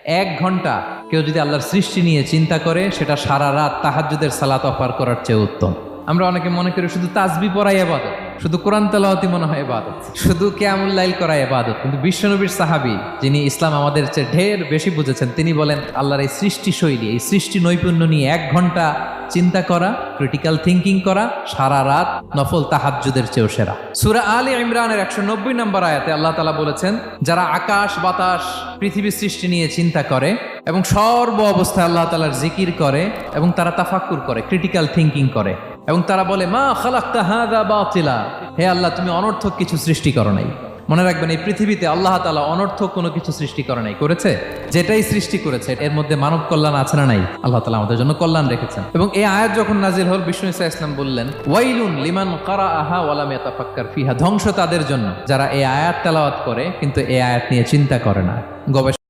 1 ঘন্টা কেউ যদি আল্লাহর সৃষ্টি নিয়ে চিন্তা করে, সেটা সারা রাত তাহাজ্জুদের সালাত অফার করার চেয়ে উত্তম। আমরা অনেকে মনে করি শুধু তাসবিহ পড়াই ইবাদত, শুধু কোরআন তেলাওয়াতই মনে হয় ইবাদত, শুধু কিয়ামুল লাইল করা ইবাদত। কিন্তু বিশ্বনবীর সাহাবী, যিনি ইসলাম আমাদের চেয়ে ঢের বেশি বুঝেছেন, তিনি বলেন আল্লাহর এই সৃষ্টি শৈলী, এই সৃষ্টি নৈপুণ্য নিয়ে 1 ঘন্টা চিন্তা করা, ক্রিটিক্যাল থিঙ্কিং করা, সারা রাত নফল তাহাজ্জুদের চেয়েও সেরা। সূরা আলে ইমরানের 190 নম্বর আয়াতে আল্লাহ তাআলা বলেছেন, যারা আকাশ বাতাস পৃথিবী সৃষ্টি নিয়ে চিন্তা করে এবং সর্ব অবস্থায় আল্লাহ তাআলার জিকির করে এবং তারা তাফাক্কুর করে, ক্রিটিক্যাল থিঙ্কিং করে এবং তারা বলে মা খালাকতা হাযা বাতিলা, হে আল্লাহ তুমি অনর্থক কিছু সৃষ্টি করো নাই। মনে রাখবেন, এই পৃথিবীতে আল্লাহ তাআলা অনর্থক কোনো কিছু সৃষ্টি করে নাই, করেছে যেটাই সৃষ্টি করেছে এর মধ্যে মানব কল্যাণ আছে না নাই? আল্লাহ তাআলা আমাদের জন্য কল্যাণ রেখেছেন। এবং এই আয়াত যখন নাজিল হল, বিষ্ণু ঈসা ইসলাম বললেন ওয়াইলুন লিমান কারাআহা ওয়া লাম ইয়াতাফাক্কার ফিহা, ধ্বংস তাদের জন্য যারা এই আয়াত তেলাওয়াত করে কিন্তু এই আয়াত নিয়ে চিন্তা করে না, গবেষণা